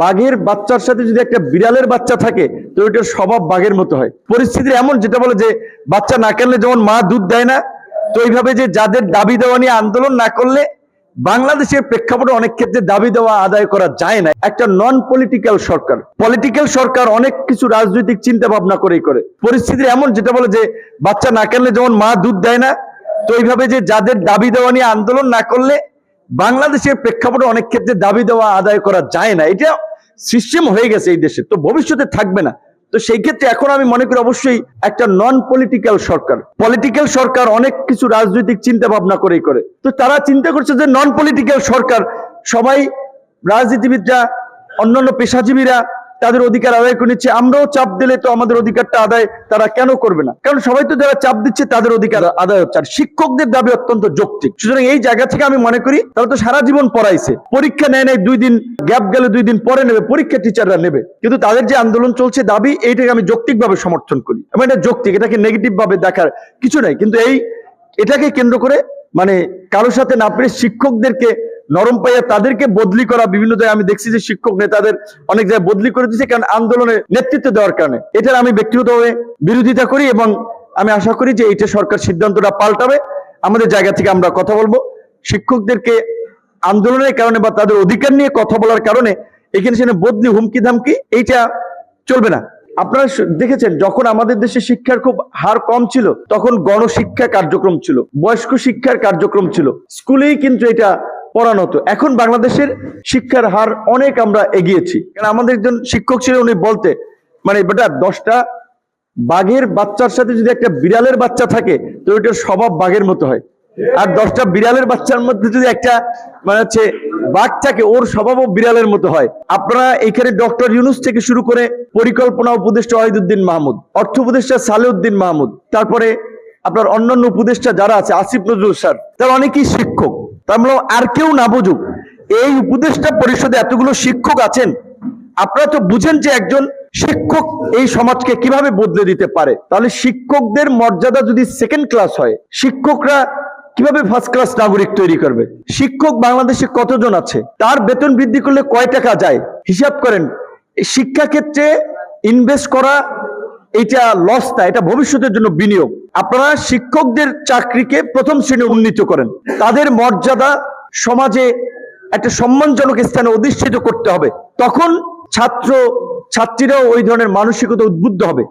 বাঘের বাচ্চার সাথে যদি একটা বিড়ালের বাচ্চা থাকে তো ওইটার স্বভাব বাঘের মতো হয়। পরিস্থিতি এমন, যেটা বলে যে বাচ্চা না কানলে যেমন মা দুধ দেয় না, তো এইভাবে যে যাদের দাবি দেওয়া নিয়ে আন্দোলন না করলে বাংলাদেশের প্রেক্ষাপটে অনেক ক্ষেত্রে দাবি দেওয়া আদায় করা যায় না। একটা নন পলিটিক্যাল সরকার, পলিটিক্যাল সরকার অনেক কিছু রাজনৈতিক চিন্তা ভাবনা করেই করে। পরিস্থিতি এমন, যেটা বলে যে বাচ্চা না কানলে যেমন মা দুধ দেয় না, তো এইভাবে যে যাদের দাবি দেওয়া নিয়ে আন্দোলন না করলে বাংলাদেশের প্রেক্ষাপটে অনেক ক্ষেত্রে দাবি দেওয়া আদায় করা যায় না। এটা সিস্টেম হয়ে গেছে এই দেশে, তো ভবিষ্যতে থাকবে না। তো সেই ক্ষেত্রে এখন আমি মনে করি অবশ্যই একটা নন পলিটিক্যাল সরকার, পলিটিক্যাল সরকার অনেক কিছু রাজনৈতিক চিন্তা ভাবনা করেই করে। তো তারা চিন্তা করছে যে নন পলিটিক্যাল সরকার, সবাই রাজনীতিবিদরা, অন্যান্য পেশাজীবীরা তাদের অধিকার আদায় করে নিচ্ছে, আমরাও চাপ দিলে তো আমাদের অধিকারটা আদায় তারা কেন করবে না? কারণ সবাই তো যারা চাপ দিচ্ছে তাদের অধিকার আদায় হচ্ছে। আর শিক্ষকদের দাবি অত্যন্ত যৌক্তিক। সুতরাং এই জায়গা থেকে আমি মনে করি তারা তো সারা জীবন পড়াইছে, পরীক্ষা নেয় নাই, 2 দিন গ্যাপ গেলে 2 দিন পরে নেবে, পরীক্ষা টিচাররা নেবে, কিন্তু তাদের যে আন্দোলন চলছে দাবি, এইটাকে আমি যৌক্তিকভাবে সমর্থন করি। এবং এটা যৌক্তিক, এটাকে নেগেটিভ ভাবে দেখার কিছু নাই। কিন্তু এটাকে কেন্দ্র করে মানে কারোর সাথে না পেরে শিক্ষকদেরকে নরম পাইয়া তাদেরকে বদলি করা, বিভিন্ন জায়গায় আমি দেখছি যে শিক্ষক নেতাদের অনেক জায়গায় বদলি করে দিচ্ছে, কারণ আন্দোলনে নেতৃত্ব দেওয়ার কারণে। এটার আমি ব্যক্তিগতভাবে বিরোধিতা করি এবং আমি আশা করি যে এটা সরকার সিদ্ধান্তটা পাল্টাবে। আমাদের জায়গা থেকে আমরা কথা বলবো। শিক্ষকদেরকে আন্দোলনের কারণে বা তাদের অধিকার নিয়ে কথা বলার কারণে এখানে সেখানে বদলি, হুমকি ধামকি, এইটা চলবে না। আপনারা দেখেছেন যখন আমাদের দেশে শিক্ষার খুব হার কম ছিল তখন গণশিক্ষা কার্যক্রম ছিল, বয়স্ক শিক্ষার কার্যক্রম ছিল, স্কুলেই কিন্তু এটা পড়ানো হতো। এখন বাংলাদেশের শিক্ষার হার অনেক আমরা এগিয়েছি। কারণ আমাদের একজন শিক্ষক ছিল, উনি বলতে মানে বেটা 10টা বাঘের বাচ্চার সাথে যদি একটা বিড়ালের বাচ্চা থাকে তো ওইটার স্বভাব বাঘের মতো হয়, আর 10টা বিড়ালের বাচ্চার মধ্যে যদি একটা মানে হচ্ছে বাঘ থাকে, ওর স্বভাবও বিড়ালের মতো হয়। আপনারা এখানে ডক্টর ইউনূস থেকে শুরু করে পরিকল্পনা উপদেষ্টা ওয়াহিদুদ্দিন মাহমুদ, অর্থ উপদেষ্টা সালেউদ্দিন মাহমুদ, তারপরে আপনার অন্যান্য উপদেষ্টা যারা আছে, আসিফ নজরুল স্যার, তারা অনেকেই শিক্ষক। তার মানে আর কেউ না বুঝুক, এই উপদেষ্টা পরিষদে এতগুলো শিক্ষক আছেন, আপনারা তো বুঝেন যে একজন শিক্ষক এই সমাজকে কিভাবে বদলে দিতে পারে। তাহলে শিক্ষকদের মর্যাদা যদি সেকেন্ড ক্লাস হয়, শিক্ষকরা কিভাবে ফার্স্ট ক্লাস নাগরিক তৈরি করবে? শিক্ষক বাংলাদেশে কতজন আছে, তার বেতন বৃদ্ধি করলে কয় টাকা যায় হিসাব করেন। শিক্ষা ক্ষেত্রে ইনভেস্ট করা এটা লস না, এটা ভবিষ্যতের জন্য বিনিয়োগ। আপনারা শিক্ষকদের চাকরিকে প্রথম শ্রেণী উন্নীত করেন, তাদের মর্যাদা সমাজে একটা সম্মানজনক স্থানে অধিষ্ঠিত করতে হবে। তখন ছাত্র ছাত্রীরাও ওই ধরনের মানসিকতা উদ্বুদ্ধ হবে।